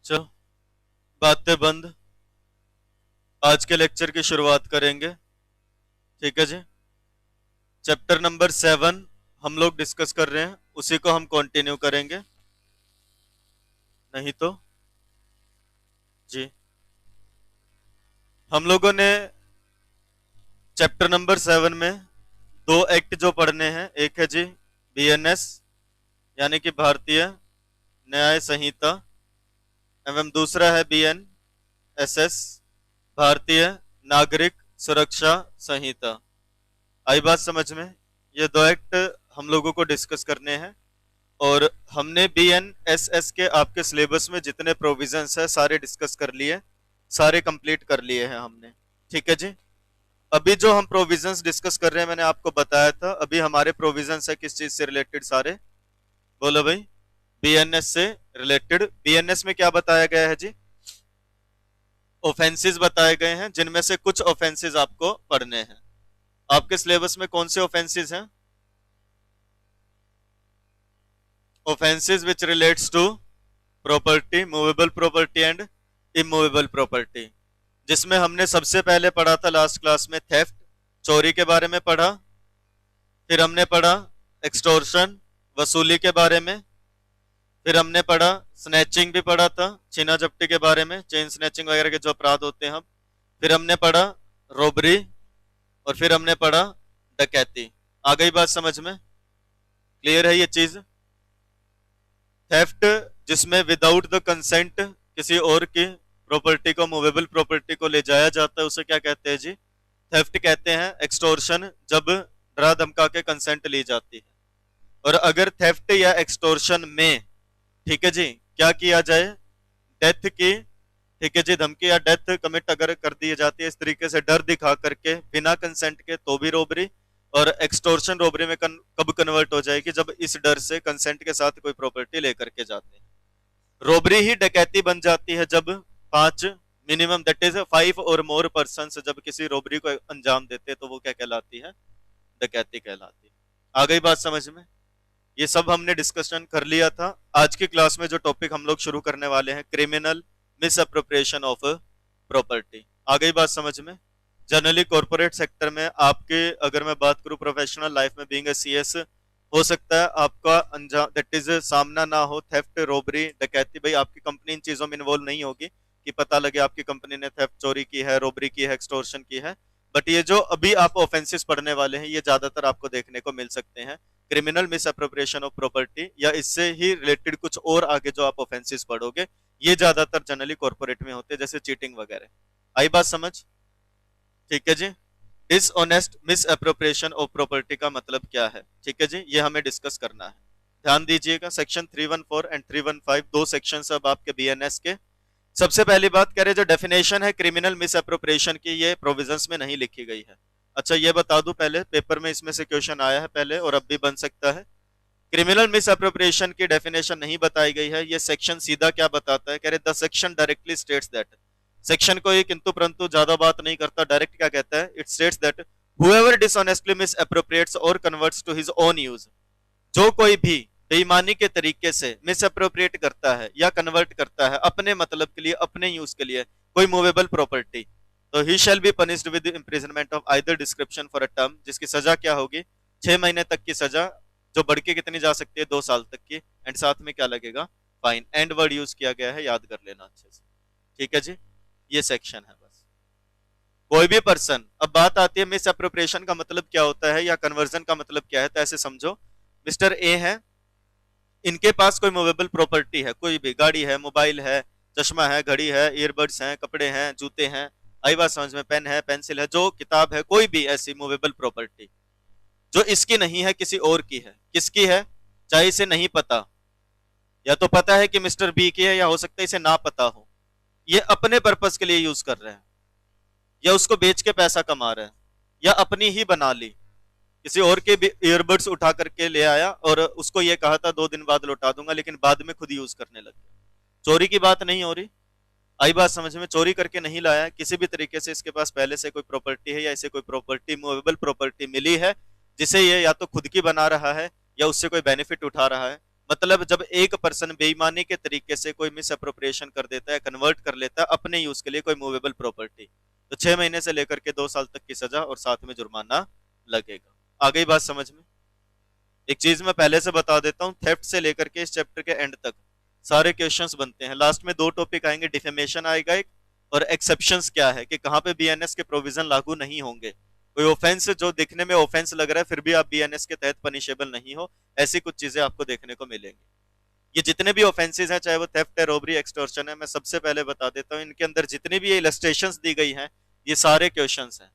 चलो, बातें बंद। आज के लेक्चर की शुरुआत करेंगे। ठीक है जी। चैप्टर नंबर 7 हम लोग डिस्कस कर रहे हैं, उसी को हम कंटिन्यू करेंगे। नहीं तो जी, हम लोगों ने चैप्टर नंबर 7 में दो एक्ट जो पढ़ने हैं, एक है जी बीएनएस यानी कि भारतीय न्याय संहिता, एवं दूसरा है बीएनएसएस भारतीय नागरिक सुरक्षा संहिता। आई बात समझ में? ये दो एक्ट हम लोगों को डिस्कस करने हैं और हमने बीएनएसएस के आपके सिलेबस में जितने प्रोविजंस है सारे डिस्कस कर लिए, सारे कंप्लीट कर लिए हैं हमने। ठीक है जी। अभी जो हम प्रोविजंस डिस्कस कर रहे हैं, मैंने आपको बताया था, अभी हमारे प्रोविजंस है किस चीज से रिलेटेड सारे? बोलो भाई। बीएनएस से रिलेटेड। बीएनएस में क्या बताया गया है जी? ऑफेंसेस बताए गए हैं, जिनमें से कुछ ऑफेंसेस आपको पढ़ने हैं। आपके सिलेबस में कौन से ऑफेंसेस हैं? Offences which relates to property, movable property and immovable property, जिसमें हमने सबसे पहले पढ़ा था लास्ट क्लास में थेफ्ट, चोरी के बारे में पढ़ा। फिर हमने पढ़ा एक्सटोर्शन, वसूली के बारे में। फिर हमने पढ़ा स्नैचिंग भी पढ़ा था, छीना झपटी के बारे में, चेन स्नैचिंग वगैरह के जो अपराध होते हैं हम। फिर हमने पढ़ा रोबरी और फिर हमने पढ़ा डकैती। आ गई बात समझ में? क्लियर है ये चीज? थेफ्ट जिसमें विदाउट द कंसेंट किसी और की प्रॉपर्टी को, मूवेबल प्रॉपर्टी को ले जाया जाता है, उसे क्या कहते हैं जी? थेफ्ट कहते हैं। एक्सटोर्शन जब डरा धमका के कंसेंट ली जाती है। और अगर थेफ्ट या एक्सटोर्शन में, ठीक है जी, क्या किया जाए? डेथ की, ठीक है जी, धमकी या डेथ कमिट अगर कर दी जाती है इस तरीके से डर दिखा करके बिना कंसेंट के, तो भी रोबरी। और एक्सटोर्शन रोबरी में कब कन्वर्ट हो जाएगी? जब इस डर से कंसेंट के साथ कोई प्रॉपर्टी लेकर के जाते हैं। रोबरी ही डकैती बन जाती है जब 5 मिनिमम, दैट इज 5 और मोर पर्सन जब किसी रोबरी को अंजाम देते हैं, तो वो क्या कहलाती है? डकैती कहलाती है। आ गई बात समझ में? ये सब हमने डिस्कशन कर लिया था। आज की क्लास में जो टॉपिक हम लोग शुरू करने वाले हैं, criminal misappropriation of property. आ गई बात समझ में? जनरली कॉर्पोरेट सेक्टर में आपके, अगर मैं बात करूं प्रोफेशनल लाइफ में, बीइंग ए सीएस, हो सकता है आपका अंजाम, दैट इज सामना ना हो थेफ्ट, रोबरी, डकैती। भाई आपकी कंपनी इन चीजों में इन्वॉल्व नहीं होगी कि पता लगे आपकी कंपनी ने थेफ्ट, चोरी की है, रोबरी की है, एक्सटोर्शन की है। बट ये जो अभी आप ऑफेंसेस पढ़ने वाले हैं, ये ज्यादातर आपको देखने को मिल सकते हैं। Criminal misappropriation of property या इससे ही रिलेटेड कुछ और आगे जो आप ऑफेंसेस पढ़ोगे, ये ज्यादातर जनरली कॉर्पोरेट में होते हैं, जैसे चीटिंग वगैरह। आई बात समझ? ठीक है जी। Dishonest misappropriation of property का मतलब क्या है? ठीक है जी, ये हमें डिस्कस करना है। ध्यान दीजिएगा, सेक्शन 314 एंड 315, दो सेक्शन अब आपके बीएनएस के। सबसे पहली बात कह रहे, जो डेफिनेशन है क्रिमिनल मिस अप्रोप्रिएशन की, ये प्रोविजंस में नहीं लिखी गई है। अच्छा ये बता दूं पहले, पेपर में इसमें से क्वेश्चन आया है पहले और अब भी बन सकता है। क्रिमिनल मिस अप्रोप्रिएशन की डेफिनेशन नहीं बताई गई है। ये सेक्शन सीधा क्या बताता है? कह रहे the section directly states that, section को ये किंतु परंतु ज्यादा बात नहीं करता, डायरेक्ट क्या कहता है? It states that whoever dishonestly misappropriates or converts to his own use, जो कोई भी बेईमानी के तरीके से मिस अप्रोप्रिएट करता है या कन्वर्ट करता है अपने मतलब के लिए, अपने यूज के लिए कोई मूवेबल प्रॉपर्टी, तो he shall be punished with imprisonment of either description for a term, जिसकी सजा क्या होगी? 6 महीने तक की सजा, जो बढ़ के कितनी जा सकती है? 2 साल तक की। एंड साथ में क्या लगेगा? फाइन। एंड वर्ड यूज किया गया है, याद कर लेना अच्छे से। ठीक है जी, ये सेक्शन है बस। कोई भी पर्सन, अब बात आती है मिस अप्रोप्रिएशन का मतलब क्या होता है या कन्वर्जन का मतलब क्या है, तो ऐसे समझो, मिस्टर ए है, इनके पास कोई मूवेबल प्रॉपर्टी है, कोई भी गाड़ी है, मोबाइल है, चश्मा है, घड़ी है, ईयरबड्स हैं, कपड़े हैं, जूते हैं, आई बात समझ में? पेन है, पेंसिल है, जो किताब है, कोई भी ऐसी मूवेबल प्रॉपर्टी जो इसकी नहीं है, किसी और की है। किसकी है? चाहे इसे नहीं पता, या तो पता है कि मिस्टर बी की है, या हो सकता है इसे ना पता हो, ये अपने पर्पस के लिए यूज कर रहे हैं, या उसको बेच के पैसा कमा रहे हैं, या अपनी ही बना ली, किसी और के ईयरबड्स उठा करके ले आया और उसको ये कहा था 2 दिन बाद लौटा दूंगा, लेकिन बाद में खुद यूज करने लग गया। चोरी की बात नहीं हो रही? आई बात समझ में? चोरी करके नहीं लाया, किसी भी तरीके से इसके पास पहले से कोई प्रॉपर्टी है, या इसे कोई प्रॉपर्टी, मूवेबल प्रॉपर्टी मिली है, जिसे ये या तो खुद की बना रहा है या उससे कोई बेनिफिट उठा रहा है, मतलब जब एक पर्सन बेईमानी के तरीके से कोई मिस अप्रोप्रिएशन कर देता है, कन्वर्ट कर लेता है अपने यूज के लिए कोई मूवेबल प्रॉपर्टी, तो 6 महीने से लेकर के 2 साल तक की सजा और साथ में जुर्माना लगेगा। आ गई बात समझ में? एक चीज मैं पहले से बता देता हूँ, थेफ्ट से लेकर के इस चैप्टर के एंड तक सारे क्वेश्चंस बनते हैं। लास्ट में 2 टॉपिक आएंगे, डिफेमेशन आएगा एक, और एक्सेप्शंस क्या है कि कहाँ पे बीएनएस के प्रोविजन लागू नहीं होंगे। कोई ऑफेंस जो दिखने में ऑफेंस लग रहा है फिर भी आप बीएनएस के तहत पनिशेबल नहीं हो, ऐसी कुछ चीजें आपको देखने को मिलेंगी। ये जितने भी ऑफेंसेस हैं, चाहे वो थेफ्ट है, रॉबरी, एक्सटॉर्शन है, मैं सबसे पहले बता देता हूँ, इनके अंदर जितनी भी इलस्ट्रेशंस दी गई हैं ये सारे क्वेश्चंस हैं।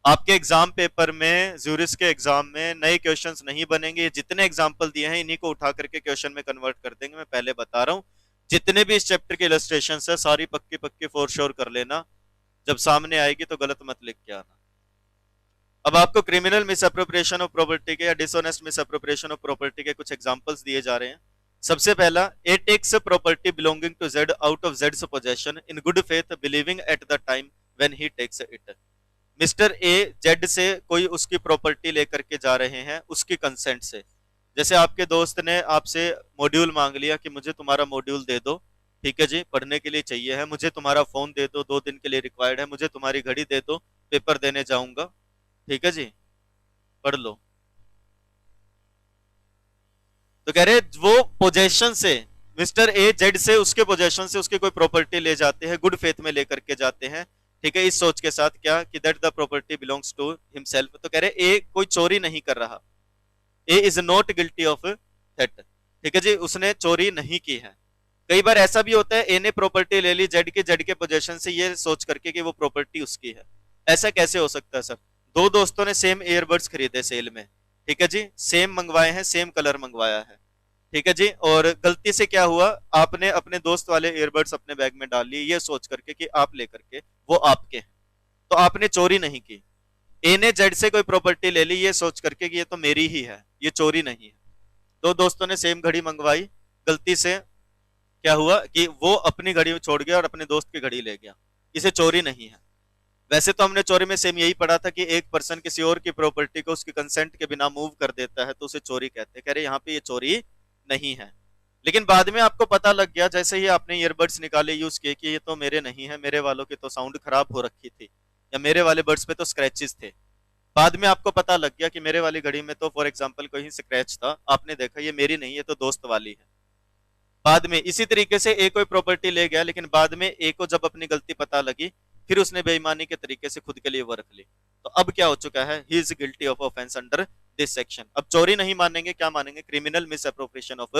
आपके एग्जाम पेपर में, ज्यूरिस के एग्जाम में नए क्वेश्चंस नहीं बनेंगे, ये जितने एग्जाम्पल दिए हैं इन्हीं को उठा करके क्वेश्चन में कन्वर्ट कर देंगे। मैं पहले बता रहा हूँ, जितने भी इस चैप्टर के इलस्ट्रेशंस है सारी पक्की पक्की फोर श्योर कर लेना, जब सामने आएगी तो गलत मत लिख के आना। अब आपको क्रिमिनल मिसअप्रोप्रिएशन ऑफ प्रॉपर्टी के या डिसऑनेस्ट मिसअप्रोप्रिएशन ऑफ प्रॉपर्टी के कुछ एग्जांपल्स दिए जा रहे हैं। सबसे पहला, A takes property belonging to Z out of जेड्स possession in good faith believing at the time when he takes it. Mister A Z से कोई उसकी प्रॉपर्टी लेकर के जा रहे हैं उसकी कंसेंट से। जैसे आपके दोस्त ने आपसे मॉड्यूल मांग लिया कि मुझे तुम्हारा मॉड्यूल दे दो, ठीक है जी, पढ़ने के लिए चाहिए है, मुझे तुम्हारा फोन दे दो, 2 दिन के लिए रिक्वायर्ड है, मुझे तुम्हारी घड़ी दे दो, पेपर देने जाऊंगा, ठीक है जी, पढ़ लो। तो कह रहे वो पोजेशन से, मिस्टर ए जेड से उसके पोजेशन से उसकी कोई प्रॉपर्टी ले जाते हैं, गुड फेथ में लेकर के जाते हैं, ठीक है, इस सोच के साथ क्या कि that the property belongs to himself. तो कह रहे ए कोई चोरी नहीं कर रहा, A is not guilty of theft, ठीक है जी, उसने चोरी नहीं की है। कई बार ऐसा भी होता है, ए ने प्रॉपर्टी ले ली जेड के पोजेशन से ये सोच करके कि वो प्रॉपर्टी उसकी है। ऐसा कैसे हो सकता है सर? दो दोस्तों ने सेम ईयरबड्स खरीदे सेल में, ठीक है जी, सेम मंगवाए हैं, सेम कलर मंगवाया है, ठीक है जी, और गलती से क्या हुआ, आपने अपने दोस्त वाले ईयरबड्स अपने बैग में डाल लिए ये सोच करके कि आप लेकर के वो आपके हैं, तो आपने चोरी नहीं की। ए ने जेड से कोई प्रॉपर्टी ले ली ये सोच करके कि ये तो मेरी ही है, ये चोरी नहीं है। दो दोस्तों ने सेम घड़ी मंगवाई, गलती से क्या हुआ कि वो अपनी घड़ी छोड़ गया और अपने दोस्त की घड़ी ले गया, इसे चोरी नहीं है। वैसे तो हमने चोरी में सेम यही पढ़ा था कि एक पर्सन किसी और की प्रॉपर्टी को उसकी कंसेंट के बिना मूव कर देता है तो उसे चोरी कहते हैं। कह रहे यहाँ पे ये चोरी नहीं है। लेकिन बाद में आपको पता लग गया, जैसे ही आपने ईयरबड्स निकाले यूज किए, कि ये तो मेरे नहीं है, मेरे वालों की तो साउंड खराब हो रखी थी, या मेरे वाले बड्स पे तो स्क्रैचेस थे। बाद में आपको पता लग गया कि मेरे वाली घड़ी में तो फॉर एग्जाम्पल कोई स्क्रैच था, आपने देखा ये मेरी नहीं है, तो दोस्त वाली है। बाद में इसी तरीके से ए कोई प्रॉपर्टी ले गया, लेकिन बाद में ए को जब अपनी गलती पता लगी फिर उसने बेईमानी के तरीके से खुद के लिए वो रख ली, तो अब क्या हो चुका है, ही is guilty of offence under this section. अब चोरी नहीं मानेंगे, क्या मानेंगे, criminal misappropriation of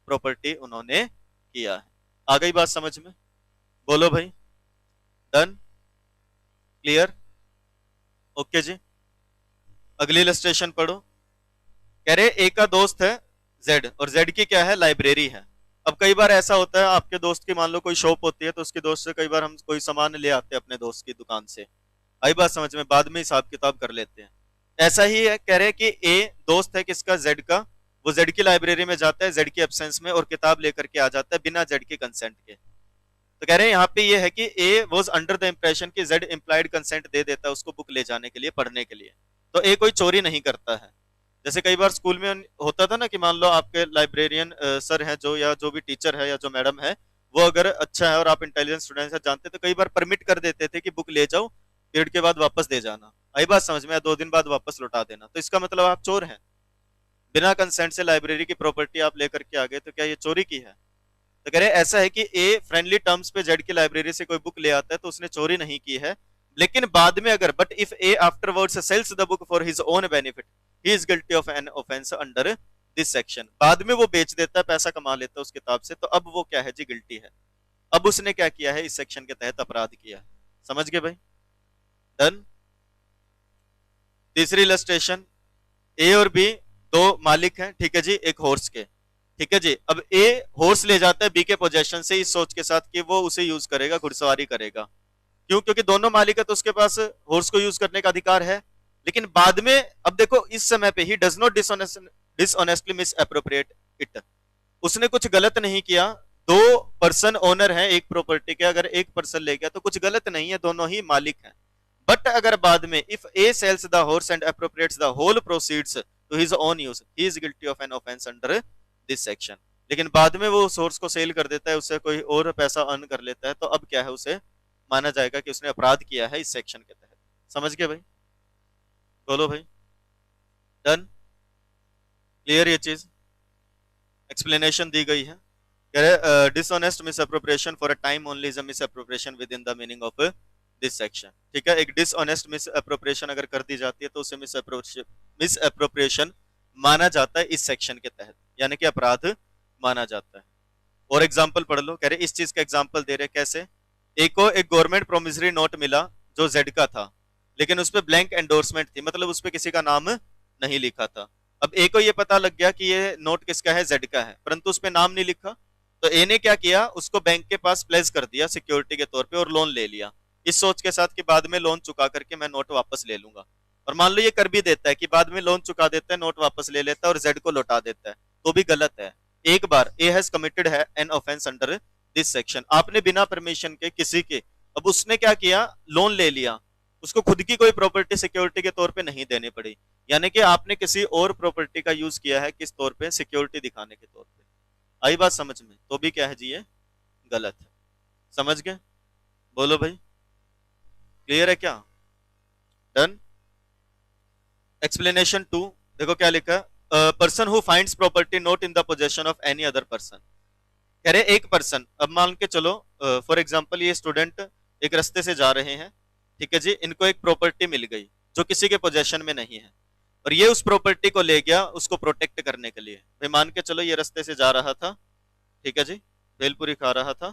property उन्होंने किया है। आ गई बात समझ में? बोलो भाई, डन, क्लियर, ओके जी। अगली इलस्ट्रेशन पढ़ो। कह रहे ए का दोस्त है जेड और जेड की क्या है, लाइब्रेरी है। अब कई बार ऐसा होता है आपके दोस्त की मान लो कोई शॉप होती है, तो उसके दोस्त से कई बार हम कोई सामान ले आते हैं अपने दोस्त की दुकान से, आई बात समझ में, बाद में हिसाब किताब कर लेते हैं। ऐसा ही है, कह रहे कि ए दोस्त है किसका, जेड का, वो जेड की लाइब्रेरी में जाता है जेड की एब्सेंस में और किताब लेकर के आ जाता है बिना जेड के कंसेंट के। तो कह रहे हैं यहाँ पे ये है कि ए वॉज अंडर द इंप्रेशन कि जेड इम्प्लाइड कंसेंट दे देता है उसको बुक ले जाने के लिए, पढ़ने के लिए, तो ए कोई चोरी नहीं करता है। जैसे कई बार स्कूल में होता था ना कि मान लो आपके लाइब्रेरियन सर है जो, या जो भी टीचर है या जो मैडम है, वो अगर अच्छा है और आप इंटेलिजेंट स्टूडेंट है जानते, तो कई बार परमिट कर देते थे कि बुक ले जाओ, पीरियड के बाद वापस दे जाना, आई बात समझ में, 2 दिन बाद वापस लौटा देना। तो इसका मतलब आप चोर हैं, बिना कंसेंट से लाइब्रेरी की प्रॉपर्टी आप लेकर के आ गए, तो क्या ये चोरी की है? तो कह रहे ऐसा है कि ए फ्रेंडली टर्म्स पे जेड की लाइब्रेरी से कोई बुक ले आता है तो उसने चोरी नहीं की है, लेकिन बाद में अगर, but if A afterwards sells the book for his own benefit he is guilty of an offence under this section. बाद में वो बेच देता है, पैसा कमा लेता है उस किताब से, तो अब वो क्या है जी, गिल्टी है। अब उसने क्या किया है, इस सेक्शन के तहत अपराध किया है। समझ गए भाई? डन। तीसरी इलस्ट्रेशन, ए और बी दो मालिक हैं, ठीक है जी, एक हॉर्स के, ठीक है जी। अब ए हॉर्स ले जाता है बी के पोजेशन से इस सोच के साथ कि वो उसे यूज करेगा, घुड़सवारी करेगा। क्यों? क्योंकि दोनों मालिक है तो उसके पास हॉर्स को यूज करने का अधिकार है। लेकिन बाद में, अब देखो इस समय पे ही does not dishonestly miss appropriate it, उसने कुछ गलत नहीं किया। दो पर्सन ओनर है एक प्रॉपर्टी के, अगर एक पर्सन ले गया तो कुछ गलत नहीं है, दोनों ही मालिक हैं। बट अगर बाद में if A sells the horse and appropriates the whole proceeds to his own use, he is guilty of an offence under this section. लेकिन बाद में वो सोर्स को सेल कर देता है, उससे कोई और पैसा अर्न कर लेता है, तो अब क्या है, उसे माना जाएगा कि उसने अपराध किया है इस सेक्शन के तहत। समझ गए भाई? बोलो भाई। डन? क्लियर ये चीज? एक्सप्लेनेशन दी गई है। कह रहे dishonest misappropriation for a time only is a misappropriation with in the meaning of this section. ठीक है, एक डिसऑनेस्ट मिसअप्रोप्रिएशन अगर कर दी जाती है तो उसे मिसअप्रोप्रिएशन माना जाता है इस सेक्शन के तहत, यानी कि अपराध माना जाता है। और एग्जांपल पढ़ लो। कह रहे इस चीज का एग्जांपल दे रहे, कैसे? एक को एक गवर्नमेंट प्रोमिसरी नोट मिला जो जेड का था, लेकिन उस पर ब्लैंक एंडोर्समेंट थी, मतलब उस पर किसी का नाम नहीं लिखा था। अब ए को ये पता लग गया कि ये नोट किसका है, जेड का है, परंतु उस पर नाम नहीं लिखा। तो ए ने क्या किया, उसको बैंक के पास प्लेस कर दिया सिक्योरिटी के तौर पे और लोन ले लिया, इस सोच के साथ कि बाद में लोन चुका करके मैं नोट वापस ले लूंगा। और मान लो ये कर भी देता है कि बाद में लोन चुका देता है, नोट वापस ले लेता है और जेड को लौटा देता है, तो भी गलत है। एक बार ए हैज कमिटेड है N offence under this section, आपने बिना परमिशन के किसी के, अब उसने क्या किया, लोन ले लिया, उसको खुद की कोई प्रॉपर्टी सिक्योरिटी के तौर पे नहीं देनी पड़ी, यानी कि आपने किसी और प्रॉपर्टी का यूज किया है किस तौर पे, सिक्योरिटी दिखाने के तौर पे। आई बात समझ में? तो भी क्या है जी, ये गलत है। समझ गए? बोलो भाई। क्लियर है क्या? डन? एक्सप्लेनेशन 2 देखो क्या लिखा, person who finds property note in the possession of any other person. कह रहे एक पर्सन, अब मान के चलो फॉर एग्जांपल ये स्टूडेंट एक रास्ते से जा रहे हैं, ठीक है जी, इनको एक प्रॉपर्टी मिल गई जो किसी के पोजेशन में नहीं है, और ये उस प्रॉपर्टी को ले गया उसको प्रोटेक्ट करने के लिए। भाई मान के चलो ये रास्ते से जा रहा था, ठीक है जी, भेलपुरी खा रहा था,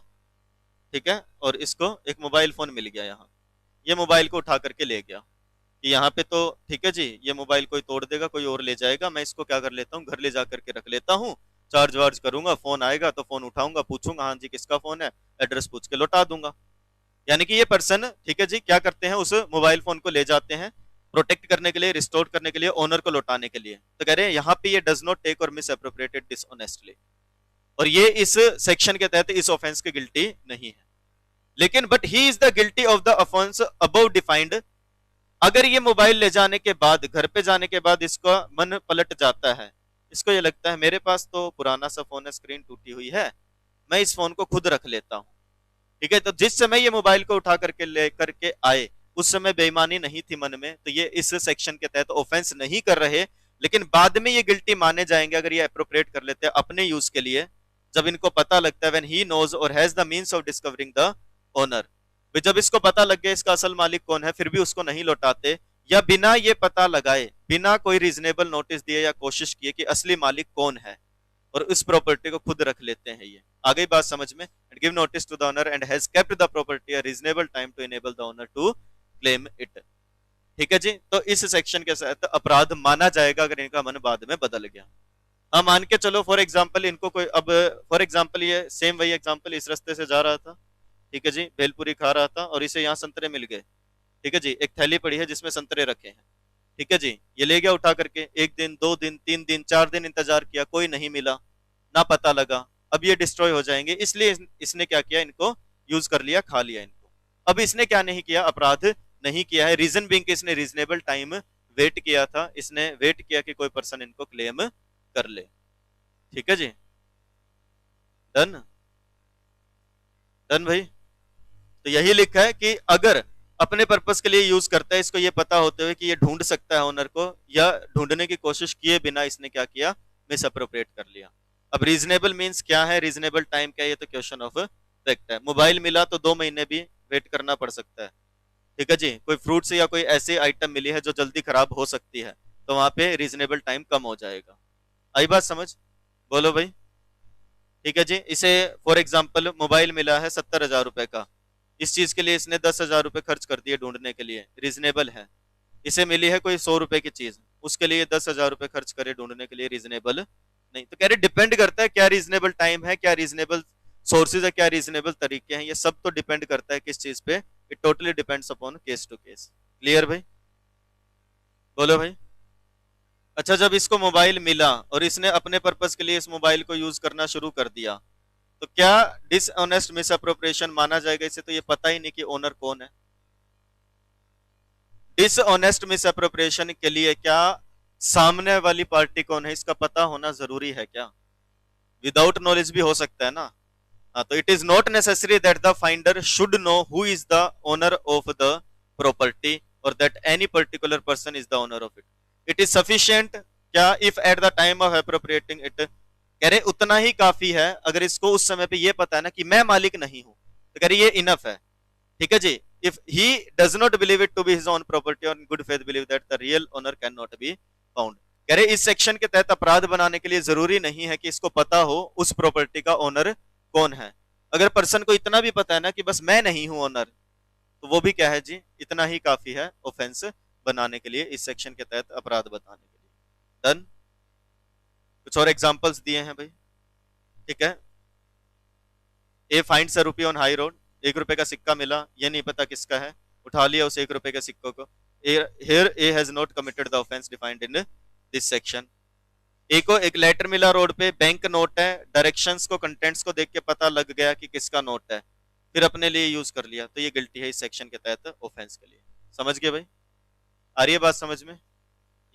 ठीक है, और इसको एक मोबाइल फोन मिल गया यहाँ, ये मोबाइल को उठा करके ले गया कि यहाँ पे तो ठीक है जी, ये मोबाइल कोई तोड़ देगा, कोई और ले जाएगा, मैं इसको क्या कर लेता हूँ, घर ले जा करके रख लेता हूँ, चार्ज वार्ज करूंगा, फोन आएगा तो फोन उठाऊंगा, पूछूंगा हाँ जी किसका फोन है, एड्रेस पूछ के लौटा दूंगा। यानी कि ये पर्सन, ठीक है जी, क्या करते हैं, उस मोबाइल फोन को ले जाते हैं प्रोटेक्ट करने के लिए, रिस्टोर करने के लिए, ओनर को लौटाने के लिए। तो कह रहे हैं यहाँ पे ये डज नॉट टेक और मिस अप्रोप्रिएटेड डिसऑनेस्टली, और ये इस सेक्शन के तहत इस ऑफेंस के गिल्टी नहीं है। लेकिन but he is the guilty of the offence above defined, अगर ये मोबाइल ले जाने के बाद, घर पे जाने के बाद इसका मन पलट जाता है, इसको ये लगता है मेरे पास तो पुराना सा फोन है, स्क्रीन टूटी हुई है, मैं इस फोन को खुद रख लेता हूं, ठीक है, तो जिस समय ये मोबाइल को उठा करके ले करके आए उस समय बेईमानी नहीं थी मन में, तो ये इस सेक्शन के तहत ऑफेंस नहीं कर रहे, लेकिन बाद में ये गिल्टी माने जाएंगे अगर ये अप्रोप्रिएट कर लेते हैं अपने यूज के लिए, जब इनको पता लगता है, व्हेन ही नोज और has the means of discovering the owner. जब इसको पता लग गया इसका असल मालिक कौन है, फिर भी उसको नहीं लौटाते, या बिना ये पता लगाए, बिना कोई रीजनेबल नोटिस दिए या कोशिश किए कि असली मालिक कौन है, और उस प्रॉपर्टी को खुद रख लेते हैं। ये आ गई बात समझ में? And give notice to the owner and has kept the property a reasonable time to enable the owner to claim it. ठीक है जी, तो इस सेक्शन के तहत अपराध माना जाएगा अगर इनका मन बाद में बदल गया। हाँ मान के चलो फॉर एग्जाम्पल इनको कोई, अब फॉर एग्जाम्पल ये सेम वही एग्जाम्पल, इस रास्ते से जा रहा था, ठीक है जी, भेलपुरी खा रहा था और इसे यहाँ संतरे मिल गए, ठीक है जी, एक थैली पड़ी है जिसमें संतरे रखे हैं, ठीक है जी, ये ले गया उठा करके, 1 दिन 2 दिन 3 दिन 4 दिन इंतजार किया, कोई नहीं मिला, ना पता लगा, अब ये डिस्ट्रॉय हो जाएंगे, इसलिए इसने क्या किया, इनको यूज कर लिया, खा लिया इनको। अब इसने क्या नहीं किया, अपराध नहीं किया है, रीजन बिंग इसने रीजनेबल टाइम वेट किया था, इसने वेट किया कि कोई पर्सन इनको क्लेम कर ले। ठीक है जी, डन? डन भाई? तो यही लिखा है कि अगर अपने पर्पस के लिए यूज करता है, इसको ये पता होते हुए कि ये ढूंढ सकता है ओनर को, या ढूंढने की कोशिश किए बिना इसने क्या किया, मिस अप्रोप्रिएट कर लिया। अब रीजनेबल मींस क्या है, रीजनेबल टाइम क्या है, ये तो क्वेश्चन ऑफ फैक्ट है। मोबाइल मिला तो 2 महीने भी वेट करना पड़ सकता है, ठीक है जी, कोई फ्रूट्स या कोई ऐसी आइटम मिली है जो जल्दी खराब हो सकती है, तो वहां पे रीजनेबल टाइम कम हो जाएगा। आई बात समझ? बोलो भाई। ठीक है जी, इसे फॉर एग्जाम्पल मोबाइल मिला है 70,000 रुपए का, इस चीज के लिए इसने 10,000 रुपए खर्च कर दिए ढूंढने के लिए, रीजनेबल है। इसे मिली है कोई 100 रुपए की चीज, उसके लिए 10,000 रुपए खर्च करे ढूंढने के लिए, रीजनेबल नहीं। तो कह रहे डिपेंड करता है क्या रीजनेबल टाइम है, क्या रीजनेबल सोर्सेज है, क्या रीजनेबल तरीके हैं, ये सब तो डिपेंड करता है किस चीज पे, it totally depends upon case to case. Clear भाई? बोलो भाई। अच्छा, जब इसको मोबाइल मिला और इसने अपने पर्पस के लिए इस मोबाइल को यूज करना शुरू कर दिया, तो क्या डिसऑनेस्ट मिसअप्रोप्रिएशन माना जाएगा? इसे तो ये पता ही नहीं कि ओनर कौन है। डिसऑनेस्ट मिसअप्रोप्रिएशन के लिए क्या सामने वाली पार्टी कौन है इसका पता होना जरूरी है क्या? विदाउट नॉलेज भी हो सकता है ना। हाँ, तो it is not necessary that the finder should know who is the owner of the property और that any particular person is the owner of it. It is sufficient क्या if at the time of appropriating it, कह रहे उतना ही काफी है अगर इसको उस समय पे ये पता है ना कि मैं मालिक नहीं हूं, तो कह रहे ये इनफ है। ठीक है जी। If he does not believe it to be his own property और good faith believe that the real owner can not be found. कह रहे इस सेक्शन के तहत अपराध बनाने के लिए जरूरी नहीं है कि इसको पता हो उस प्रॉपर्टी का ओनर कौन है। अगर पर्सन को इतना भी पता है ना कि बस मैं नहीं हूं ओनर, तो वो भी क्या है जी, इतना ही काफी है ऑफेंस बनाने के लिए, इस सेक्शन के तहत अपराध बताने के लिए। डन। कुछ और एग्जांपल्स दिए हैं भाई। ठीक है। A finds a rupee on high road, 1 रुपए का सिक्का मिला, ये नहीं पता किसका है, उठा लिया उस 1 रुपए के सिक्कों को। Here A has not committed the offence defined in this section. A को एक लेटर मिला रोड पे, बैंक नोट है, डायरेक्शंस को कंटेंट्स को देख के पता लग गया कि किसका नोट है, फिर अपने लिए यूज कर लिया, तो ये गिल्टी है इस सेक्शन के तहत ऑफेंस के लिए। समझ गए भाई? आ रही है बात समझ में?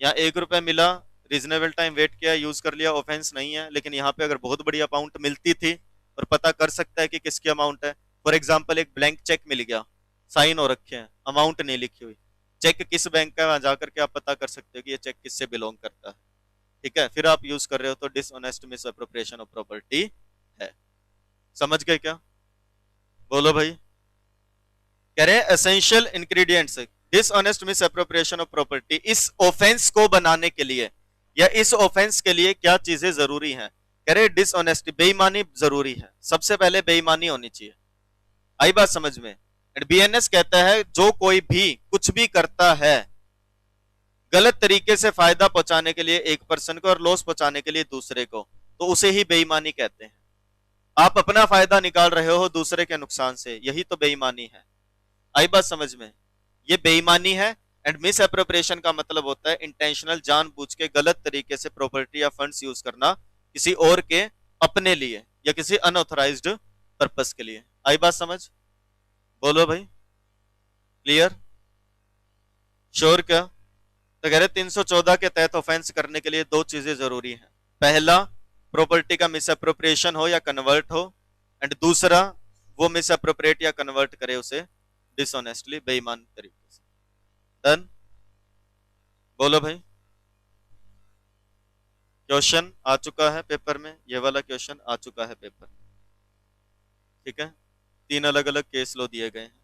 यहाँ 1 रुपए मिला, रीजनेबल टाइम वेट किया, यूज कर लिया, ऑफेंस नहीं है। लेकिन यहाँ पे अगर बहुत बड़ी अमाउंट मिलती थी और पता कर सकता है कि किसकी अमाउंट है, फॉर एग्जाम्पल एक ब्लैंक चेक मिल गया, साइन हो रखे हैं, अमाउंट नहीं लिखी हुई, चेक किस बैंक का है वहां जाकर के आप पता कर सकते हो कि ये चेक किससे बिलोंग करता है। ठीक है, फिर आप यूज कर रहे हो तो dishonest misappropriation of property है। समझ गए क्या? बोलो भाई। कह रहे हैं essential ingredients dishonest misappropriation of property, इस ऑफेंस को बनाने के लिए या इस ऑफेंस के लिए क्या चीजें जरूरी हैं? कह रहे डिसऑनेस्टी, बेईमानी जरूरी है। सबसे पहले बेईमानी होनी चाहिए। आई बात समझ में? बीएनएस कहता है जो कोई भी कुछ भी करता है गलत तरीके से फायदा पहुंचाने के लिए एक पर्सन को और लॉस पहुंचाने के लिए दूसरे को, तो उसे ही बेईमानी कहते हैं। आप अपना फायदा निकाल रहे हो दूसरे के नुकसान से, यही तो बेईमानी है। आई बात समझ में? ये बेईमानी है। एंड मिस अप्रोप्रिएशन का मतलब होता है इंटेंशनल, जानबूझ के गलत तरीके से प्रॉपर्टी या फंड्स यूज करना किसी और के अपने लिए या किसी अनऑथराइज्ड पर्पस के लिए। आई बात समझ? बोलो भाई। क्लियर? श्योर क्या? तो कह रहे 314 के तहत ऑफेंस करने के लिए दो चीजें जरूरी हैं। पहला, प्रॉपर्टी का मिस अप्रोप्रिएशन हो या कन्वर्ट हो, एंड दूसरा वो मिस अप्रोप्रिएट या कन्वर्ट करे उसे डिसऑनेस्टली, बेईमान तरीके से। डन? बोलो भाई। क्वेश्चन आ चुका है पेपर में, ये वाला क्वेश्चन आ चुका है पेपर में। ठीक है, 3 अलग अलग केस लो दिए गए हैं।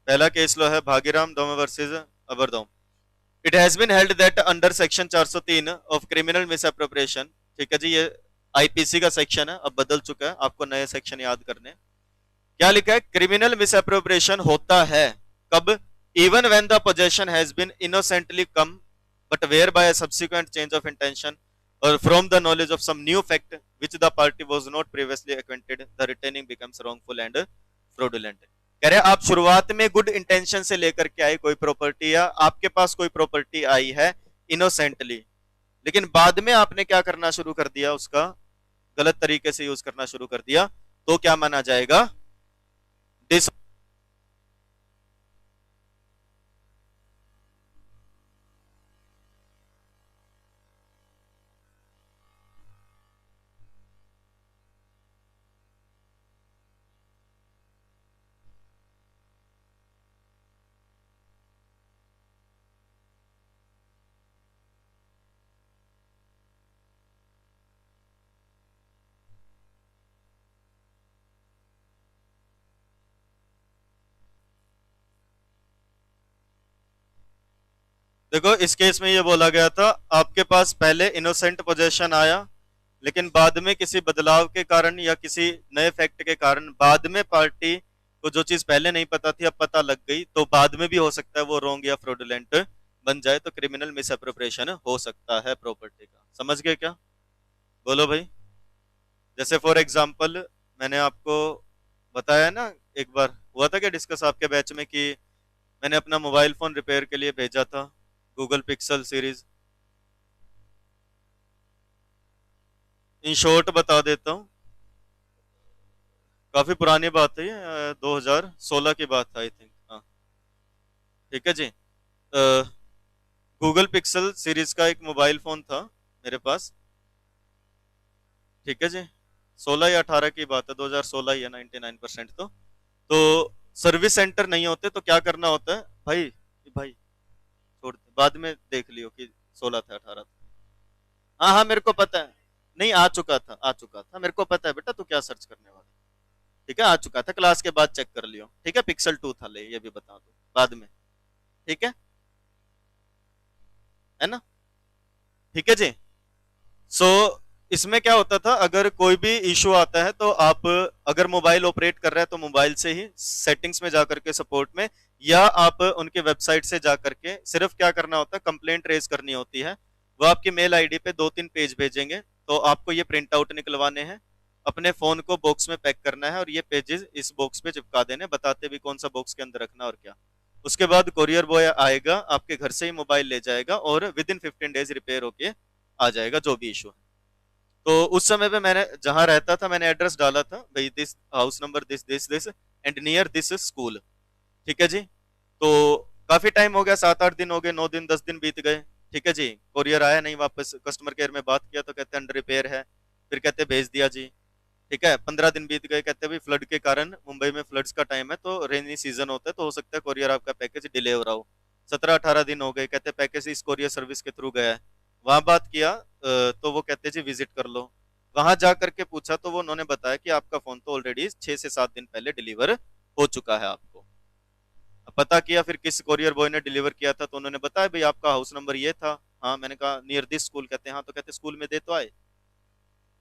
पहला केस लो है Bhagiram Dome versus Abardom. It has been held that under section 403 of criminal misappropriation, ठीक है जी, ये आईपीसी का सेक्शन है, अब बदल चुका है, आपको नए सेक्शन याद करने। क्या लिखा है? क्रिमिनल मिस अप्रोप्रिएशन होता है कब? Even when the possession has been innocently come but where by subsequent change of intention और from the knowledge of some new fact which the party was not previously acquainted, the retaining becomes wrongful and fraudulent. कह रहे आप शुरुआत में good intention से लेकर के आए कोई प्रॉपर्टी, या आपके पास कोई प्रॉपर्टी आई है इनोसेंटली, लेकिन बाद में आपने क्या करना शुरू कर दिया, उसका गलत तरीके से यूज करना शुरू कर दिया, तो क्या माना जाएगा? डिस। देखो इस केस में ये बोला गया था आपके पास पहले इनोसेंट पोजेशन आया, लेकिन बाद में किसी बदलाव के कारण या किसी नए फैक्ट के कारण बाद में पार्टी को जो चीज पहले नहीं पता थी अब पता लग गई, तो बाद में भी हो सकता है वो रॉन्ग या फ्रॉडुलेंट बन जाए, तो क्रिमिनल मिस अप्रोप्रिएशन हो सकता है प्रॉपर्टी का। समझ गए क्या? बोलो भाई। जैसे फॉर एग्जाम्पल मैंने आपको बताया ना, एक बार हुआ था क्या डिस्कस आपके बैच में कि मैंने अपना मोबाइल फोन रिपेयर के लिए भेजा था, Google pixel series. In short बता देता हूँ, काफी पुरानी बात है ये, 2016 की बात है आई थिंक। हाँ ठीक है जी। गूगल पिक्सल सीरीज का एक मोबाइल फोन था मेरे पास, ठीक है जी। 16 या 18 की बात है, 2016 या 99%। तो सर्विस सेंटर नहीं होते तो क्या करना होता है भाई, भाई छोड़ दे, बाद में देख लियो कि 16 था 18 था। हाँ हाँ मेरे को पता है, नहीं आ चुका था, आ चुका था, मेरे को पता है बेटा तू क्या सर्च करने वाला है। ठीक है, आ चुका था, क्लास के बाद चेक कर लियो, ठीक है। पिक्सल 2 था, ले ये भी बता दो बाद में, ठीक है ना, ठीक है जी। सो इसमें क्या होता था, अगर कोई भी इशू आता है तो आप अगर मोबाइल ऑपरेट कर रहे हैं तो मोबाइल से ही सेटिंग्स में जाकर के सपोर्ट में, या आप उनके वेबसाइट से जाकर के सिर्फ क्या करना होता है, कंप्लेंट रेज करनी होती है। वो आपकी मेल आईडी पे 2-3 पेज भेजेंगे, तो आपको ये प्रिंट आउट निकलवाने हैं, अपने फोन को बॉक्स में पैक करना है और ये पेजेस इस बॉक्स पे चिपका देने, बताते भी कौन सा बॉक्स के अंदर रखना और क्या। उसके बाद कोरियर बॉय आएगा, आपके घर से ही मोबाइल ले जाएगा और विद इन 15 डेज रिपेयर होके आ जाएगा जो भी इशू है। तो उस समय पे मैंने जहां रहता था मैंने एड्रेस डाला था भाई, this house number this this this and near this school, ठीक है जी। तो काफी टाइम हो गया, 7-8 दिन हो गए, 9 दिन 10 दिन बीत गए, ठीक है जी। कोरियर आया नहीं वापस, कस्टमर केयर में बात किया तो कहते हैं अंडर रिपेयर है, फिर कहते भेज दिया जी, ठीक है। 15 दिन बीत गए, कहते भाई फ्लड के कारण, मुंबई में फ्लड्स का टाइम है तो रेनी सीजन होता है तो हो सकता है कोरियर आपका पैकेज डिले हो रहा हो। 17-18 दिन हो गए, कहते पैकेज इस कोरियर सर्विस के थ्रू गया है। वहां बात किया तो वो कहते जी विजिट कर लो। वहां जा करके पूछा तो वो उन्होंने बताया कि आपका फोन तो ऑलरेडी 6 से 7 दिन पहले डिलीवर हो चुका है आपको। अब पता किया फिर किस कोरियर बॉय ने डिलीवर किया था, तो उन्होंने बताया भाई आपका हाउस नंबर ये था। हाँ मैंने कहा नियर दिस स्कूल, कहते हैं हाँ, तो कहते स्कूल में दे तो आए,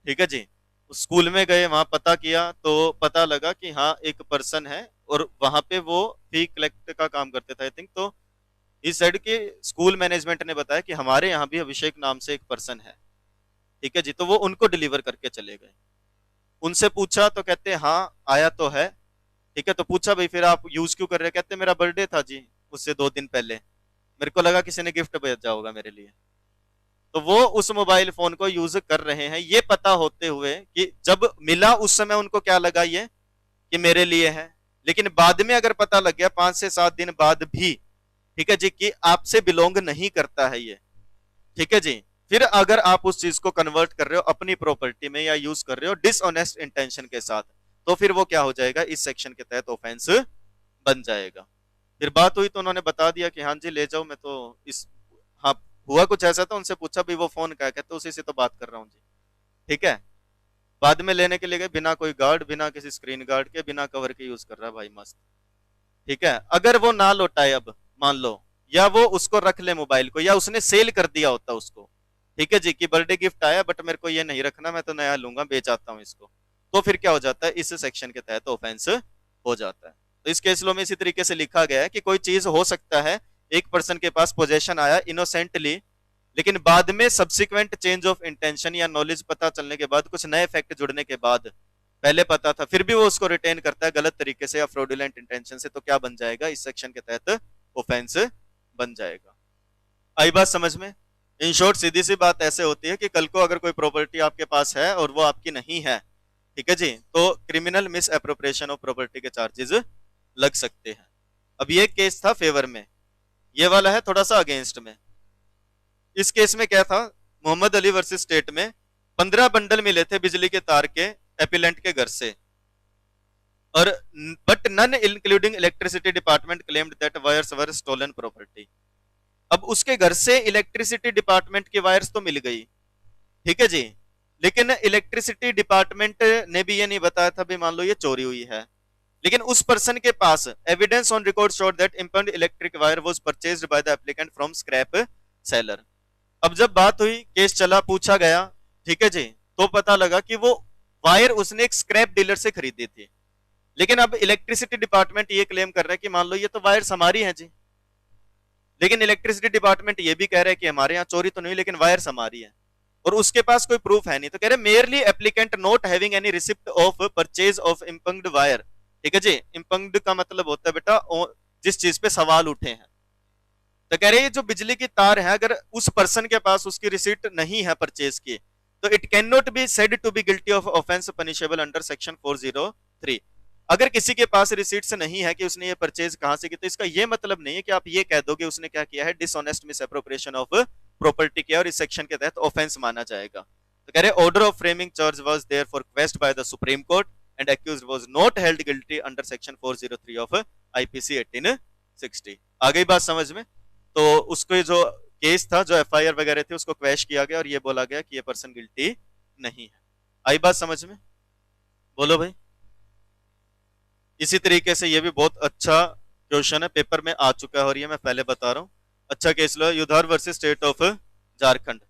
ठीक है जी। उस स्कूल में गए, वहां पता किया तो पता लगा कि हाँ एक पर्सन है और वहां पे वो फी कलेक्ट का काम करते थे आई थिंक। तो इस साइड के स्कूल मैनेजमेंट ने बताया कि हमारे यहाँ भी अभिषेक नाम से एक पर्सन है, ठीक है जी। तो वो उनको डिलीवर करके चले गए। उनसे पूछा तो कहते हाँ आया तो है, ठीक है। तो पूछा भाई फिर आप यूज क्यों कर रहे हैं, कहते मेरा बर्थडे था जी उससे 2 दिन पहले, मेरे को लगा किसी ने गिफ्ट भेजा होगा मेरे लिए, तो वो उस मोबाइल फोन को यूज कर रहे हैं, ये पता होते हुए कि जब मिला उस समय उनको क्या लगा ये कि मेरे लिए है। लेकिन बाद में अगर पता लग गया 5 से 7 दिन बाद भी, ठीक है जी, कि आपसे बिलोंग नहीं करता है ये, ठीक है जी, फिर अगर आप उस चीज को कन्वर्ट कर रहे हो अपनी प्रॉपर्टी में या यूज कर रहे हो डिसऑनेस्ट इंटेंशन के साथ, तो फिर वो क्या हो जाएगा, इस सेक्शन के तहत ऑफेंस बन जाएगा। फिर बात हुई तो उन्होंने बता दिया कि हाँ जी ले जाओ, मैं तो इस, हाँ हुआ कुछ ऐसा था। उनसे पूछा भाई वो फोन का है, कहते उसी से तो बात कर रहा हूँ जी, ठीक है। बाद में लेने के लिए गए, बिना कोई गार्ड, बिना किसी स्क्रीन गार्ड के, बिना कवर के यूज कर रहा है भाई, मस्त, ठीक है। अगर वो ना लौटाए अब मान लो, या वो उसको रख ले मोबाइल को, या उसने सेल कर दिया होता उसको, ठीक है जी, कि बर्थडे गिफ्ट आया बट मेरे को ये नहीं रखना, मैं तो नया लूंगा, बेच आता हूँ इसको, तो फिर क्या हो जाता है, इस सेक्शन के तहत ऑफेंस हो जाता है। तो इस केस लॉ में इसी तरीके से लिखा गया है कि कोई चीज हो सकता है एक पर्सन के पास पोजेशन आया इनोसेंटली, लेकिन बाद में सब्सिक्वेंट चेंज ऑफ इंटेंशन या नॉलेज पता चलने के बाद, कुछ नए फैक्ट जुड़ने के बाद, पहले पता था फिर भी वो उसको रिटेन करता है गलत तरीके से या फ्रॉडुलेंट इंटेंशन से, तो क्या बन जाएगा, इस सेक्शन के तहत ऑफेंस बन जाएगा। आई बात समझ में? इन शॉर्ट सीधी सी बात ऐसे होती है कि कल को अगर कोई प्रॉपर्टी आपके पास है और वो आपकी नहीं है, ठीक है जी, तो criminal miss appropriation of property के चार्जेस लग सकते हैं। अब ये केस था फेवर में, ये वाला है थोड़ा सा अगेंस्ट में। इस केस में क्या था, मोहम्मद अली वर्सेस स्टेट में 15 बंडल मिले थे बिजली के तार के एपिलेंट के घर से, और but none including electricity department claimed that wires were stolen property. अब उसके घर से इलेक्ट्रिसिटी डिपार्टमेंट की वायर्स तो मिल गई, ठीक है जी, लेकिन इलेक्ट्रिसिटी डिपार्टमेंट ने भी ये नहीं बताया था भी मान लो ये चोरी हुई है। लेकिन उस पर्सन के पास evidence on record showed that impugned electric wire was purchased by the applicant from scrap seller. अब जब बात हुई, केस चला, पूछा गया, ठीक है जी, तो पता लगा कि वो वायर उसने एक स्क्रैप डीलर से खरीदी थी। लेकिन अब इलेक्ट्रिसिटी डिपार्टमेंट ये क्लेम कर रहा है कि मान लो ये तो वायर्स हमारी हैं जी, लेकिन इलेक्ट्रिसिटी डिपार्टमेंट ये भी कह रहा है कि हमारे यहाँ चोरी तो नहीं, लेकिन वायर्स हमारी है, और उसके पास कोई प्रूफ है नहीं। तो कह रहे merely applicant not having any receipt of purchase of impugned wire, ठीक है जी, इंपंग्ड का मतलब होता है बेटा जिस चीज पे सवाल उठे हैं। तो कह रहे हैं जो बिजली की तार है, अगर उस पर्सन के पास उसकी रिसीट नहीं है परचेज की, तो it can not be said to be guilty of offence punishable under section 403। अगर किसी के पास रिसीट्स नहीं है कि उसने ये परचेज कहां से की, तो इसका ये मतलब नहीं है कि आप ये कह दो कि उसने क्या किया है, डिसऑनेस्ट मिसअप्रोप्रिएशन ऑफ प्रॉपर्टी किया और इस सेक्शन के तहत ऑफेंस माना जाएगा। तो कह रहे order of framing charge was therefore quashed by the Supreme Court and accused was not held guilty under section 403 of IPC 1860। आ गई बात समझ में? तो उसको जो केस था, जो एफआईआर वगैरह थे, उसको क्वैश किया गया और ये बोला गया कि ये पर्सन गिल्टी नहीं है। आई बात समझ में? बोलो भाई। इसी तरीके से ये भी बहुत अच्छा क्वेश्चन है, पेपर में आ चुका है और ये मैं पहले बता रहा हूं। अच्छा केस लो, Yudhar versus state of Jharkhand.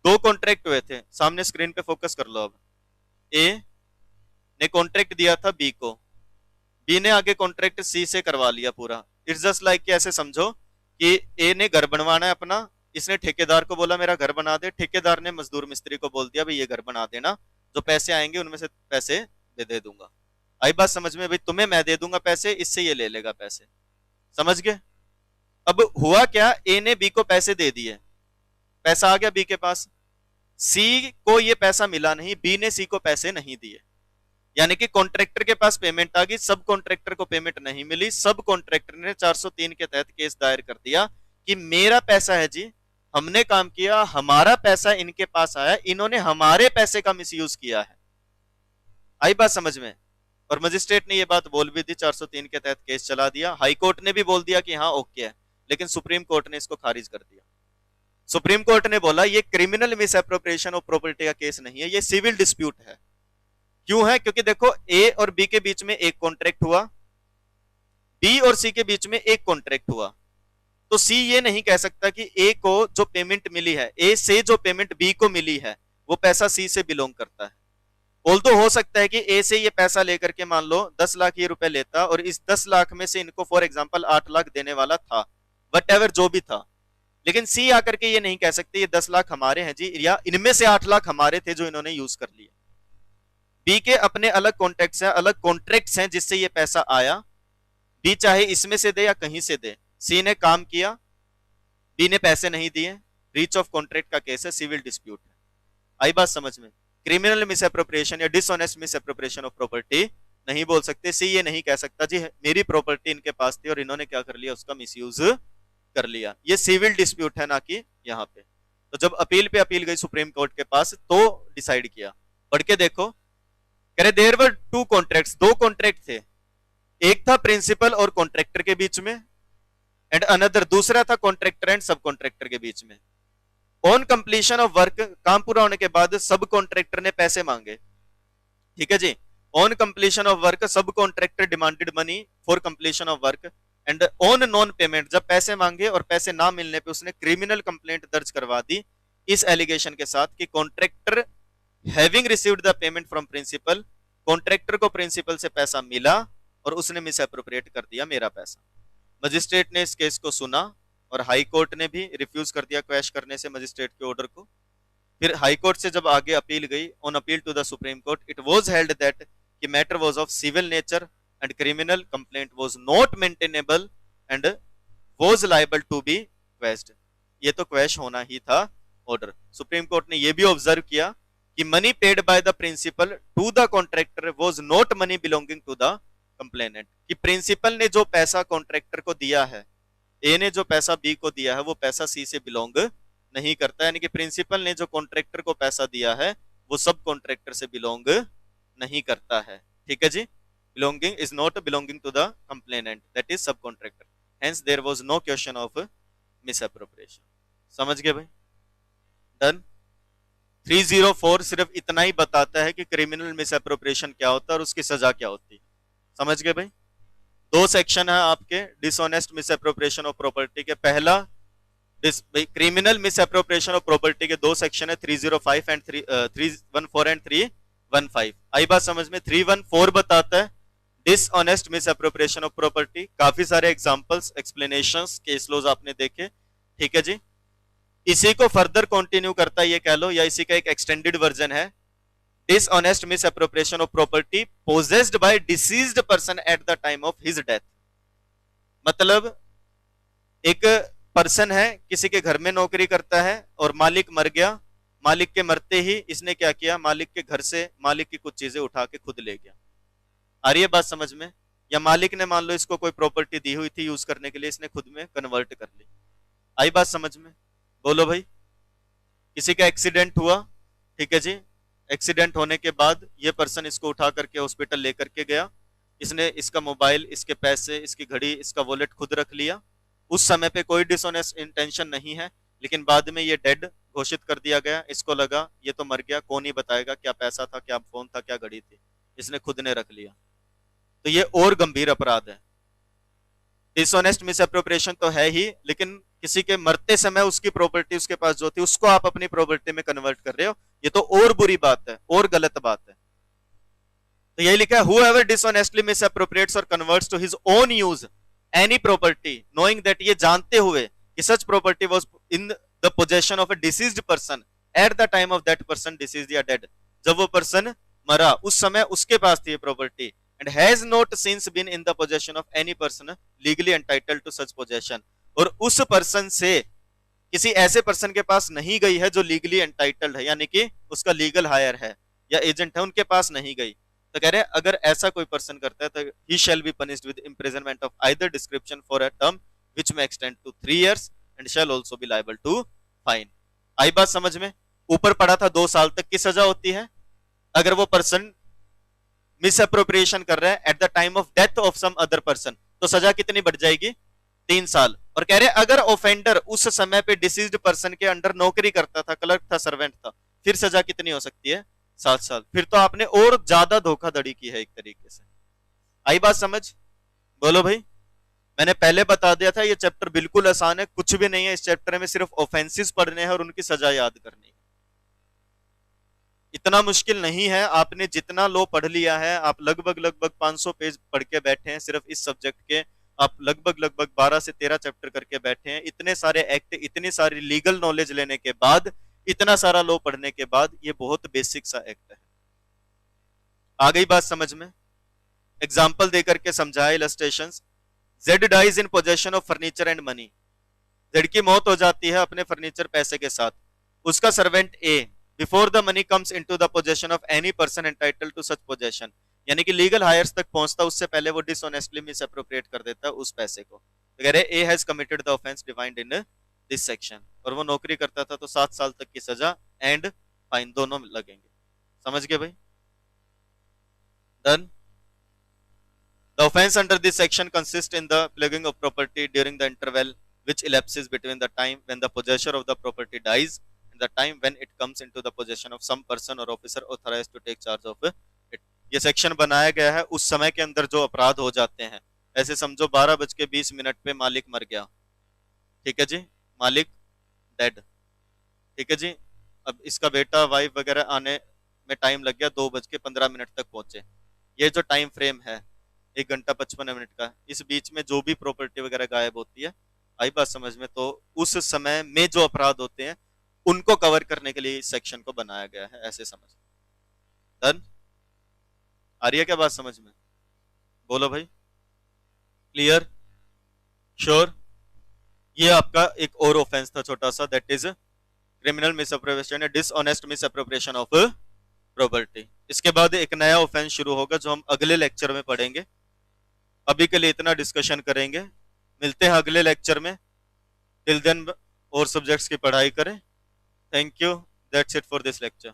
दो कॉन्ट्रैक्ट हुए थे, सामने स्क्रीन पे फोकस कर लो। अब ए ने कॉन्ट्रैक्ट दिया था बी को, बी ने आगे कॉन्ट्रैक्ट सी से करवा लिया पूरा। इट्स जस्ट लाइक कि ऐसे समझो कि ए ने घर बनवाना है अपना, इसने ठेकेदार को बोला मेरा घर बना दे, ठेकेदार ने मजदूर मिस्त्री को बोल दिया भाई ये घर बना देना, जो पैसे आएंगे उनमें से पैसे दे दूंगा। आई बात समझ में? भाई तुम्हें मैं दे दूंगा पैसे, इससे ये ले लेगा पैसे। समझ गए? अब हुआ क्या, ए ने बी को पैसे दे दिए, पैसा आ गया बी के पास, सी को ये पैसा मिला नहीं, बी ने सी को पैसे नहीं दिए, यानी कि कॉन्ट्रैक्टर के पास पेमेंट आ गई, सब कॉन्ट्रैक्टर को पेमेंट नहीं मिली। सब कॉन्ट्रैक्टर ने 403 के तहत केस दायर कर दिया कि मेरा पैसा है जी, हमने काम किया, हमारा पैसा इनके पास आया, इन्होंने हमारे पैसे का मिसयूज किया है। आई बात समझ में? और मजिस्ट्रेट ने ये बात बोल भी दी, 403 के तहत केस चला दिया। हाई कोर्ट ने भी बोल दिया कि हाँ ओके है, लेकिन सुप्रीम कोर्ट ने इसको खारिज कर दिया। सुप्रीम कोर्ट ने बोला ये criminal miss appropriation of property का केस नहीं है, ये सिविल डिस्प्यूट है। क्यों है? क्योंकि देखो ए और बी के बीच में एक कॉन्ट्रैक्ट हुआ, बी और सी के बीच में एक कॉन्ट्रैक्ट हुआ, तो सी ये नहीं कह सकता कि ए को जो पेमेंट मिली है, ए से जो पेमेंट बी को मिली है वो पैसा सी से बिलोंग करता है। तो हो सकता है कि ए से ये पैसा लेकर के मान लो 10 लाख ये रुपए लेता और इस 10 लाख में से इनको फॉर एग्जांपल 8 लाख देने वाला था, वट जो भी था, लेकिन सी आकर के ये नहीं कह सकते ये 10 लाख हमारे हैं जी, या इनमें से 8 लाख हमारे थे जो इन्होंने यूज कर लिए। बी के अपने अलग कॉन्ट्रैक्ट्स हैं, अलग कॉन्ट्रैक्ट्स हैं जिससे ये पैसा आया, बी चाहे इसमें से दे या कहीं से दे, सी ने काम किया, बी ने पैसे नहीं दिए, ब्रीच ऑफ कॉन्ट्रैक्ट का केस है, सिविल डिस्प्यूट है। आई बात समझ में? क्रिमिनल मिसएप्रोप्रिएशन या डिसऑनेस्ट मिसएप्रोप्रिएशन ऑफ प्रॉपर्टी नहीं बोल सकते। सी ये नहीं कह सकता जी मेरी प्रॉपर्टी इनके पास थी और इन्होंने क्या कर लिया, उसका मिसयूज कर लिया। ये सिविल डिस्प्यूट है, ना कि यहाँ पे। तो जब अपील पे अपील गई सुप्रीम कोर्ट के पास तो डिसाइड किया। पढ़ के देखो, कह रहे देयर वर टू कॉन्ट्रैक्ट्स, दो कॉन्ट्रैक्ट थे, एक था प्रिंसिपल और कॉन्ट्रैक्टर के बीच में, एंड अनदर दूसरा था कॉन्ट्रैक्टर एंड सब कॉन्ट्रैक्टर के बीच में। ऑन कंप्लीशन ऑफ वर्क, काम पूरा होने के बाद सब कॉन्ट्रैक्टर ने पैसे मांगे, ठीक है जी। ऑन कंप्लीशन ऑफ वर्क सब contractor demanded money for completion of work and on non payment, जब पैसे मांगे और पैसे ना मिलने पे उसने क्रिमिनल कंप्लेंट दर्ज करवा दी इस एलिगेशन के साथ कि contractor having received the payment from principal, contractor को प्रिंसिपल से पैसा मिला और उसने मिस एप्रोप्रिएट कर दिया मेरा पैसा। मजिस्ट्रेट ने इस केस को सुना और हाई कोर्ट ने भी रिफ्यूज कर दिया क्वैश करने से मजिस्ट्रेट के ऑर्डर को। फिर हाई कोर्ट से जब आगे अपील गई, on appeal to the Supreme Court, it was held that कि matter was of civil nature and criminal complaint was not maintainable and was liable to be quashed. ये तो quash होना ही था order. Supreme court ने ये भी observe किया कि money paid by the principal to the contractor was not money belonging to the complainant, कि प्रिंसिपल ने जो पैसा कॉन्ट्रैक्टर को दिया है, ए ने जो पैसा बी को दिया है, वो पैसा सी से बिलोंग नहीं करता, यानी कि प्रिंसिपल ने जो कॉन्ट्रैक्टर को पैसा दिया है वो सब कॉन्ट्रैक्टर से बिलोंग नहीं करता है, ठीक है जी। Belonging is not belonging to the complainant, that is sub contractor, hence there was no question of misappropriation. समझ गए भाई? डन। 304 सिर्फ इतना ही बताता है कि क्रिमिनल मिसएप्रोप्रिएशन क्या होता है और उसकी सजा क्या होती है। समझ गए भाई? दो सेक्शन है आपके डिसऑनेस्ट मिसएप्रोप्रिएशन ऑफ प्रॉपर्टी के। पहला क्रिमिनल मिसएप्रोप्रिएशन ऑफ प्रॉपर्टी के दो सेक्शन है, 305 एंड 314 एंड 315। आई बात समझ में? 314 बताता है डिसऑनेस्ट मिसएप्रोप्रिएशन ऑफ प्रॉपर्टी, काफी सारे एग्जांपल्स, एक्सप्लेनेशंस, केस लॉज आपने देखे, ठीक है जी। इसी को फर्दर कंटिन्यू करता है ये कह लो, या इसी का एक एक्सटेंडेड वर्जन है, dishonest misappropriation of property possessed by deceased person at the time of his death। मतलब एक पर्सन है, किसी के घर में नौकरी करता है और मालिक मर गया, मालिक के मरते ही इसने क्या किया, मालिक के घर से मालिक की कुछ चीजें उठा के खुद ले गया। आ रही है बात समझ में? या मालिक ने मान लो इसको कोई प्रॉपर्टी दी हुई थी यूज करने के लिए, इसने खुद में कन्वर्ट कर ली। आई बात समझ में? बोलो भाई। किसी का एक्सीडेंट हुआ, ठीक है जी, एक्सीडेंट होने के बाद ये पर्सन इसको उठा करके हॉस्पिटल लेकर के गया, इसने इसका मोबाइल, इसके पैसे, इसकी घड़ी, इसका वॉलेट खुद रख लिया। उस समय पे कोई डिसऑनेस्ट इंटेंशन नहीं है, लेकिन बाद में ये डेड घोषित कर दिया गया। इसको लगा ये तो मर गया, कौन ही बताएगा क्या पैसा था, क्या फोन था, क्या घड़ी थी, इसने खुद ने रख लिया। तो ये और गंभीर अपराध है। डिसऑनेस्ट मिसअप्रोप्रिएशन तो है ही, लेकिन किसी के मरते समय उसकी प्रॉपर्टी उसके पास जो थी उसको आप अपनी प्रॉपर्टी में कन्वर्ट कर रहे हो, ये तो और बुरी बात है, और गलत बात है। तो यही लिखा है, whoever dishonestly misappropriates or converts to his own use any property knowing that, ये जानते हुए कि such property was in the possession of a deceased person at the time of that person deceased या dead, जब वो person मरा उस समय उसके पास थी ये property, and has not since been in the possession of any person legally entitled to such possession, और उस पर्सन से किसी ऐसे पर्सन के पास नहीं गई है जो लीगली एंटाइटल्ड है, यानी कि उसका लीगल हायर है या एजेंट है, उनके पास नहीं गई। तो कह रहे हैं अगर ऐसा कोई पर्सन करता है तो he shall be punished with imprisonment of either description for a term which may extend to 3 years and shall also be liable to fine. आई बात समझ में? ऊपर पड़ा था 2 साल तक की सजा होती है अगर वो पर्सन मिस अप्रोप्रिएशन कर रहा है at the time of death of some other person, तो सजा कितनी बढ़ जाएगी? 3 साल। और कह रहे अगर ऑफेंडर उस समय पे डिसीज्ड पर्सन के अंडर नौकरी करता था, क्लर्क था, सर्वेंट था, फिर सजा कितनी हो सकती है? 7 साल। फिर तो आपने और ज्यादा धोखाधड़ी की है एक तरीके से। आई बात समझ? बोलो भाई। मैंने पहले बता दिया था ये चैप्टर बिल्कुल आसान है, कुछ भी नहीं है इस चैप्टर में, सिर्फ ऑफेंसेस पढ़ने हैं और उनकी सजा याद करनी है। इतना मुश्किल नहीं है, आपने जितना लो पढ़ लिया है, आप लगभग 500 पेज पढ़ के बैठे हैं सिर्फ इस सब्जेक्ट के, आप लगभग 12 से 13 चैप्टर करके बैठे हैं, इतने सारे एक्ट, इतनी सारी लीगल नॉलेज लेने के बाद, इतना सारा लो पढ़ने के बाद, ये बहुत बेसिक सा एक्ट है। आ गई बात समझ में? एग्जाम्पल देकर के समझाया, illustrations. Z dies in possession of furniture and money, Z की मौत हो जाती है अपने फर्नीचर पैसे के साथ, उसका servant A before the money comes into the possession of any person entitled to such possession, यानी कि लीगल हायर्स तक पहुंचता उससे पहले वो डिसऑनेस्टली मिसअप्रोप्रिएट कर देता है उस पैसे को। तो कह रहे A has committed the offence defined in this section, और वो नौकरी करता था तो 7 साल तक की सजा एंड फाइन दोनों लगेंगे। समझ गए भाई? Done. The offense under this section consists in the plaguing of property during the interval which elapses between the time when the possessor of the property dies and the time when it comes into the possession of some person or officer authorized to take charge of it। ये section बनाया गया है उस समय के अंदर जो अपराध हो जाते हैं। ऐसे समझो 12:20 पे मालिक मर गया, ठीक है जी, मालिक डेड, ठीक है जी, अब इसका बेटा वाइफ वगैरह आने में टाइम लग गया, 2:15 तक पहुंचे। ये जो टाइम फ्रेम है 1 घंटा 55 मिनट का, इस बीच में जो भी प्रॉपर्टी वगैरह गायब होती है, आई बात समझ में? तो उस समय में जो अपराध होते हैं उनको कवर करने के लिए इस सेक्शन को बनाया गया है, ऐसे समझ। डन। आ रही है क्या बात समझ में? बोलो भाई। क्लियर? श्योर? ये आपका एक और ऑफेंस था छोटा सा, that is criminal misappropriation, dishonest misappropriation of property. इसके बाद एक नया ऑफेंस शुरू होगा जो हम अगले लेक्चर में पढ़ेंगे। अभी के लिए इतना डिस्कशन करेंगे, मिलते हैं अगले लेक्चर में। टिल देन और सब्जेक्ट्स की पढ़ाई करें। Thank you, that's it for this lecture.